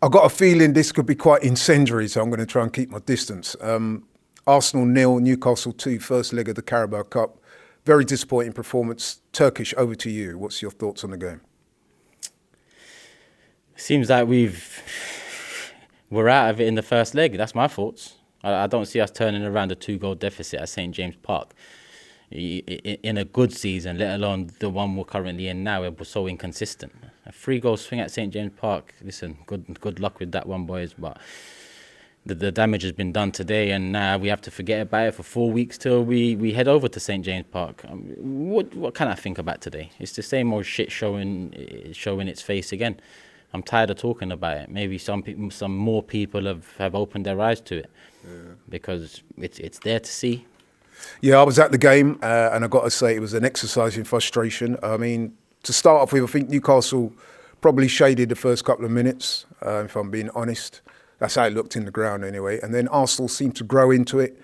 I've got a feeling this could be quite incendiary, so I'm going to try and keep my distance. Arsenal 0, Newcastle 2, first leg of the Carabao Cup. Very disappointing performance. Turkish, over to you. What's your thoughts on the game? Seems like we're out of it in the first leg. That's my thoughts. I don't see us turning around a 2-goal deficit at St James Park in a good season, let alone the one we're currently in now. It was so inconsistent. A 3-goal swing at St James Park. Listen, good luck with that one, boys. But the damage has been done today, and now we have to forget about it for 4 weeks till we head over to St James Park. What can I think about today? It's the same old shit showing its face again. I'm tired of talking about it. Maybe some more people have opened their eyes to it, because it's there to see. Yeah, I was at the game, and I got to say it was an exercise in frustration. I mean, to start off with, I think Newcastle probably shaded the first couple of minutes, if I'm being honest. That's how it looked in the ground anyway. And then Arsenal seemed to grow into it.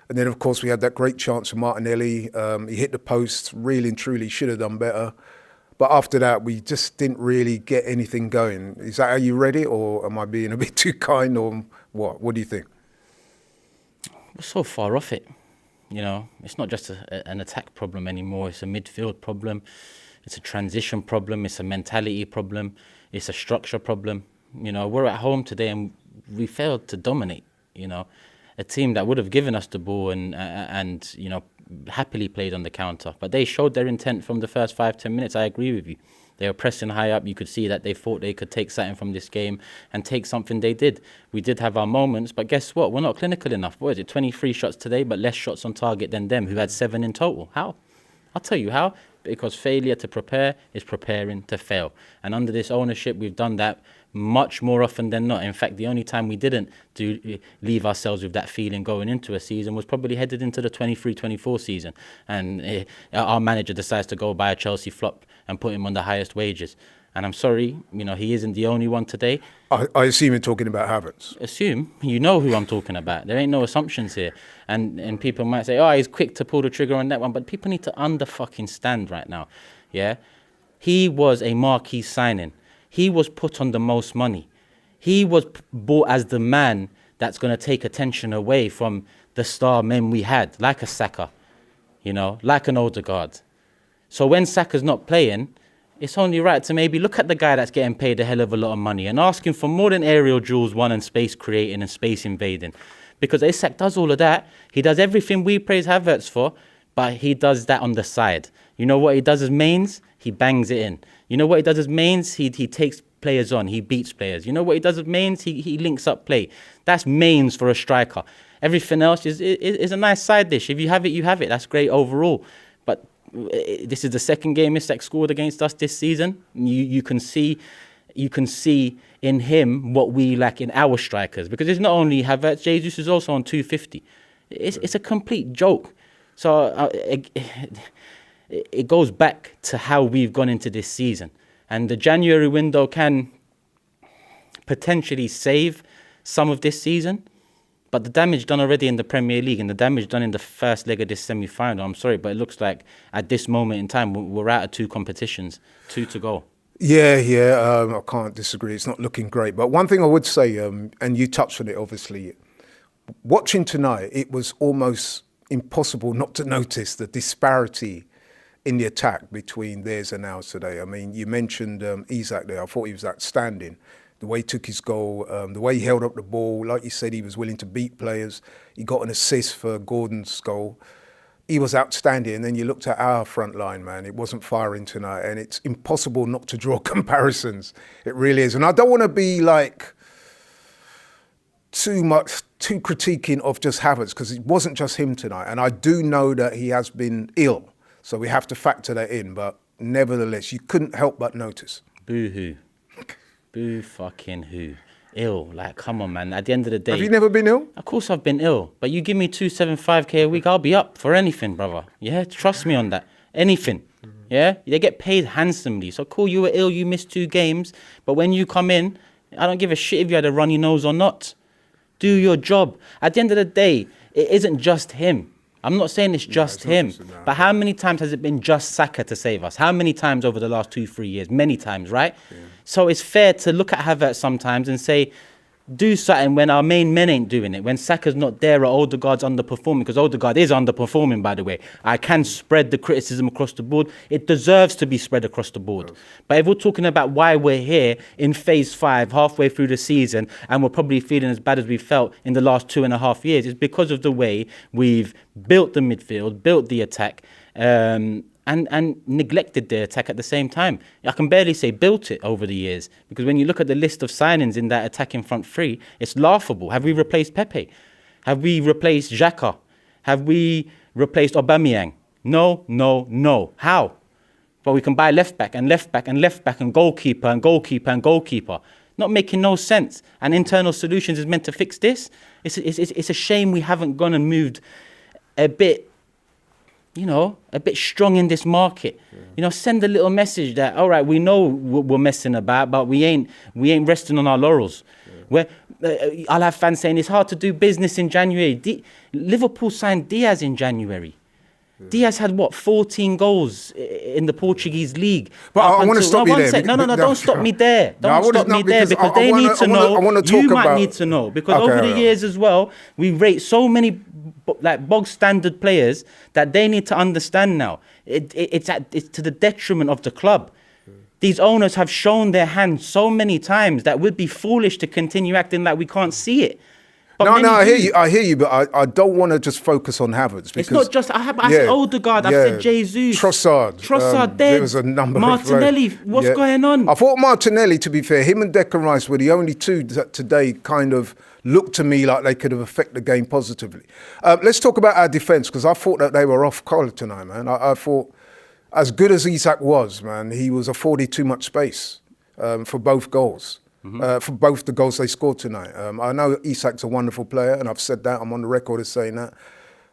And then, of course, we had that great chance from Martinelli. He hit the post, really and truly should have done better. But after that, we just didn't really get anything going. Is that how you read it, or am I being a bit too kind, or what? What do you think? We're so far off it. You know, it's not just an attack problem anymore. It's a midfield problem. It's a transition problem. It's a mentality problem. It's a structure problem. You know, we're at home today and we failed to dominate. You know, a team that would have given us the ball and you know, happily played on the counter. But they showed their intent from the first 5-10 minutes. I agree with you. They were pressing high up. You could see that they thought they could take something from this game, and take something they did. We did have our moments, but guess what? We're not clinical enough. What is it? 23 shots today, but less shots on target than them, who had 7 in total. How? I'll tell you how. Because failure to prepare is preparing to fail. And under this ownership, we've done that much more often than not. In fact, the only time we didn't leave ourselves with that feeling going into a season was probably headed into the 23-24 season. And our manager decides to go buy a Chelsea flop and put him on the highest wages. And I'm sorry, you know, he isn't the only one today. I assume you're talking about Havertz. Assume. You know who I'm talking about. There ain't no assumptions here. And people might say, oh, he's quick to pull the trigger on that one. But people need to under-fucking stand right now. Yeah? He was a marquee signing. He was put on the most money. He was bought as the man that's going to take attention away from the star men we had, like a Saka, you know, like an Odegaard. So when Saka's not playing, it's only right to maybe look at the guy that's getting paid a hell of a lot of money and ask him for more than aerial duels won and space creating and space invading. Because Isak does all of that. He does everything we praise Havertz for, but he does that on the side. You know what he does as mains? He bangs it in. You know what he does as mains? He takes players on. He beats players. You know what he does as mains? He links up play. That's mains for a striker. Everything else is a nice side dish. If you have it, you have it. That's great overall. But this is the second game Isak scored against us this season. You can see in him what we lack in our strikers, because it's not only Havertz. Jesus is also on 250. It's a complete joke. So it goes back to how we've gone into this season, and the January window can potentially save some of this season. But the damage done already in the Premier League and the damage done in the first leg of this semi-final, I'm sorry, but it looks like at this moment in time, we're out of 2 competitions, 2 to go. Yeah, I can't disagree. It's not looking great. But one thing I would say, and you touched on it, obviously, watching tonight, it was almost impossible not to notice the disparity in the attack between theirs and ours today. I mean, you mentioned Isak there. I thought he was outstanding. The way he took his goal, the way he held up the ball, like you said, he was willing to beat players. He got an assist for Gordon's goal. He was outstanding. And then you looked at our front line, man. It wasn't firing tonight. And it's impossible not to draw comparisons. It really is. And I don't want to be like too critiquing of just Havertz, because it wasn't just him tonight. And I do know that he has been ill. So we have to factor that in. But nevertheless, you couldn't help but notice. Boo-hoo. Boo fucking who? Ill. Like, come on, man. At the end of the day... Have you never been ill? Of course I've been ill. But you give me 275k a week, I'll be up for anything, brother. Yeah? Trust me on that. Anything. Yeah? They get paid handsomely. So cool, you were ill, you missed 2 games. But when you come in, I don't give a shit if you had a runny nose or not. Do your job. At the end of the day, it isn't just him. I'm not saying it's just him. But how many times has it been just Saka to save us? How many times over the last 2-3 years? Many times, right? Yeah. So it's fair to look at Havertz sometimes and say, do something when our main men ain't doing it. When Saka's not there or Odegaard's underperforming, because Odegaard is underperforming, by the way. I can spread the criticism across the board. It deserves to be spread across the board. But if we're talking about why we're here in phase 5, halfway through the season, and we're probably feeling as bad as we felt in the last 2.5 years, it's because of the way we've built the midfield, built the attack, and neglected the attack at the same time. I can barely say built it over the years, because when you look at the list of signings in that attacking front three, it's laughable. Have we replaced Pepe? Have we replaced Xhaka? Have we replaced Aubameyang? No. How? But we can buy left back and left back and left back and goalkeeper and goalkeeper and goalkeeper. Not making no sense. And internal solutions is meant to fix this. It's a shame we haven't gone and moved a bit, a bit strong in this market. Send a little message that, all right, we know we're messing about, but we ain't resting on our laurels. I'll have fans saying it's hard to do business in January. Liverpool signed Diaz in January. Diaz had 14 goals in the Portuguese league. But I want to stop you there. No, don't stop me there. Don't stop me there, because they need to know. You might need to know, because over the years as well, we rate so many bog standard players that they need to understand now. It's to the detriment of the club. These owners have shown their hand so many times that we'd be foolish to continue acting like we can't see it. But I hear you, but I don't want to just focus on Havertz. Because it's not just, I said Odegaard, I said Jesus. Trossard, dead. There was a number Martinelli, what's going on? I thought Martinelli, to be fair, him and Declan Rice were the only two that today kind of looked to me like they could have affected the game positively. Let's talk about our defence, because I thought that they were off colour tonight, man. I thought, as good as Isak was, man, he was afforded too much space for both goals. For both the goals they scored tonight. I know Isak's a wonderful player, and I've said that. I'm on the record as saying that.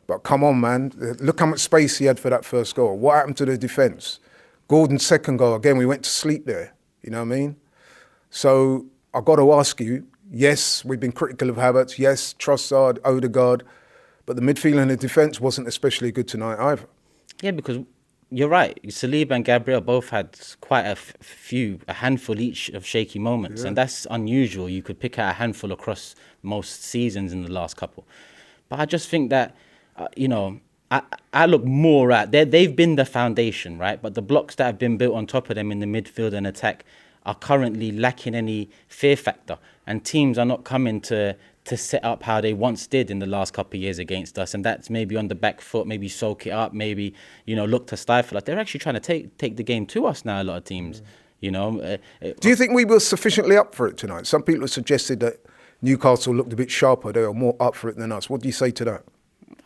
But come on, man. Look how much space he had for that first goal. What happened to the defence? Gordon's second goal, again, we went to sleep there. You know what I mean? So I've got to ask you, yes, we've been critical of Havertz. Yes, Trossard, Odegaard. But the midfield and the defence wasn't especially good tonight either. Yeah, because you're right. Saliba and Gabriel both had quite a handful each of shaky moments. And that's unusual. You could pick out a handful across most seasons in the last couple. But I just think that, I look more at, they've been the foundation, right? But the blocks that have been built on top of them in the midfield and attack are currently lacking any fear factor. And teams are not coming to set up how they once did in the last couple of years against us. And that's maybe on the back foot, maybe soak it up, maybe, look to stifle us. They're actually trying to take the game to us now, a lot of teams, Do you think we were sufficiently up for it tonight? Some people have suggested that Newcastle looked a bit sharper. They were more up for it than us. What do you say to that?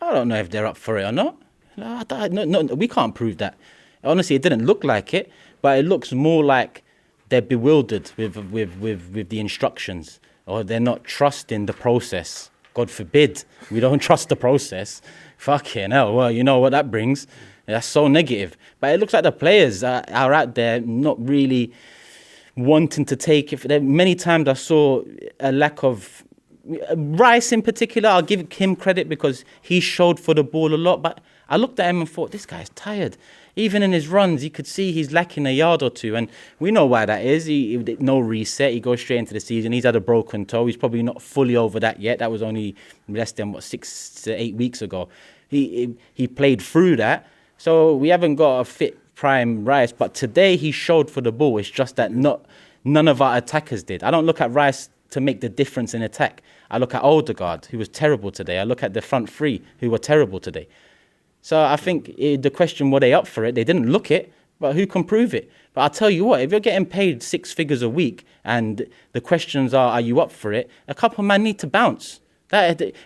I don't know if they're up for it or not. No, we can't prove that. Honestly, it didn't look like it, but it looks more like they're bewildered with the instructions, or they're not trusting the process. God forbid we don't trust the process. Fucking hell, well, you know what that brings. That's so negative. But it looks like the players are out there not really wanting to take it. Many times I saw a lack of... Rice in particular, I'll give him credit because he showed for the ball a lot. But I looked at him and thought, this guy's tired. Even in his runs, you could see he's lacking a yard or two. And we know why that is. No reset. He goes straight into the season. He's had a broken toe. He's probably not fully over that yet. That was only less than, 6 to 8 weeks ago. He played through that. So we haven't got a fit prime Rice. But today he showed for the ball. It's just that none of our attackers did. I don't look at Rice to make the difference in attack. I look at Odegaard, who was terrible today. I look at the front three, who were terrible today. So I think the question, were they up for it? They didn't look it, but who can prove it? But I'll tell you what, if you're getting paid 6 figures a week and the questions are you up for it? A couple of men need to bounce.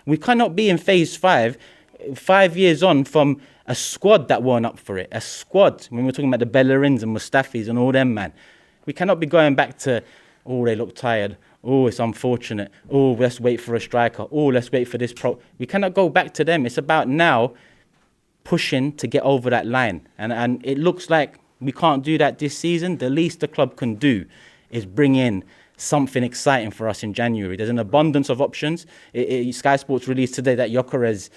We cannot be in phase 5 years on from a squad that weren't up for it. A squad, when we're talking about the Bellerins and Mustafis and all them, man. We cannot be going back to, they look tired. It's unfortunate. Let's wait for a striker. Let's wait for this pro. We cannot go back to them. It's about now pushing to get over that line. And it looks like we can't do that this season. The least the club can do is bring in something exciting for us in January. There's an abundance of options. Sky Sports released today that Gyökeres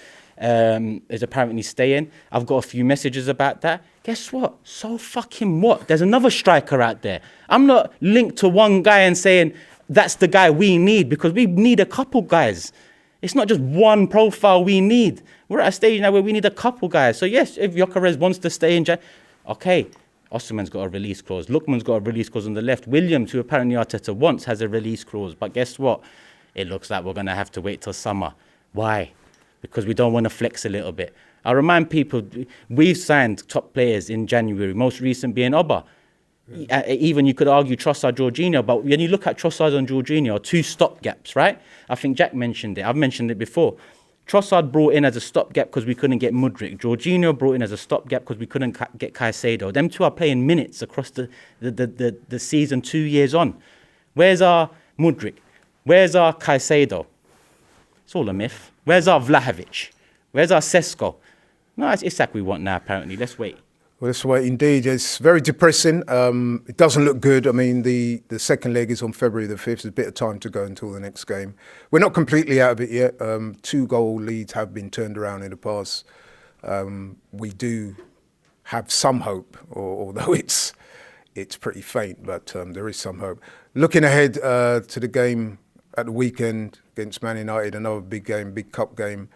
is apparently staying. I've got a few messages about that. Guess what? So fucking what? There's another striker out there. I'm not linked to one guy and saying that's the guy we need, because we need a couple guys. It's not just one profile we need. We're at a stage now where we need a couple guys. So yes, if Gyökeres wants to stay in, okay, Osimhen's got a release clause. Lookman's got a release clause on the left. Williams, who apparently Arteta wants, has a release clause. But guess what? It looks like we're going to have to wait till summer. Why? Because we don't want to flex a little bit. I remind people, we've signed top players in January, most recent being Oba. Yeah. Even you could argue Trossard, Jorginho, but when you look at Trossard and Jorginho, two stopgaps, right? I think Jack mentioned it. I've mentioned it before. Trossard brought in as a stopgap because we couldn't get Mudryk. Jorginho brought in as a stopgap because we couldn't get Caicedo. Them two are playing minutes across the season 2 years on. Where's our Mudryk? Where's our Caicedo? It's all a myth. Where's our Vlahovic? Where's our Sesko? No, it's Isak we want now, apparently. Let's wait. Well, that's why indeed it's very depressing. It doesn't look good. I mean, the second leg is on February the 5th. There's a bit of time to go until the next game. We're not completely out of it yet. 2-goal leads have been turned around in the past. We do have some hope, although it's pretty faint, but there is some hope. Looking ahead to the game at the weekend against Man United, another big game, big cup game.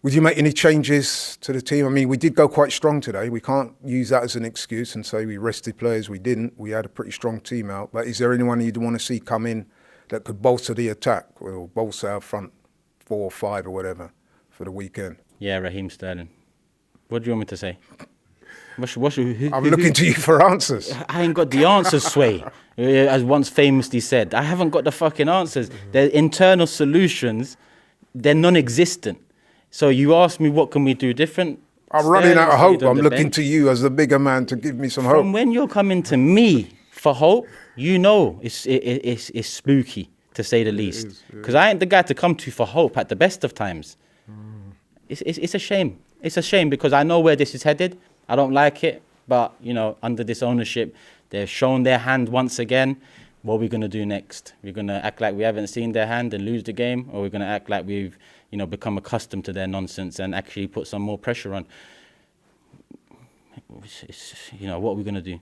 Would you make any changes to the team? I mean, we did go quite strong today. We can't use that as an excuse and say we rested players. We didn't. We had a pretty strong team out. But is there anyone you'd want to see come in that could bolster the attack or bolster our front 4 or 5 or whatever for the weekend? Yeah, Raheem Sterling. What do you want me to say? I'm looking to you for answers. I ain't got the answers, Sway. As once famously said, I haven't got the fucking answers. Their internal solutions, they're non-existent. So you ask me, what can we do different? I'm running out of hope. I'm looking to you as the bigger man to give me some hope. From when you're coming to me for hope, you know it's spooky, to say the least. Because I ain't the guy to come to for hope at the best of times. It's a shame. It's a shame because I know where this is headed. I don't like it. But, you know, under this ownership, they've shown their hand once again. What are we going to do next? We're going to act like we haven't seen their hand and lose the game? Or we're going to act like we've, you know, become accustomed to their nonsense and actually put some more pressure on? You know, what are we going to do?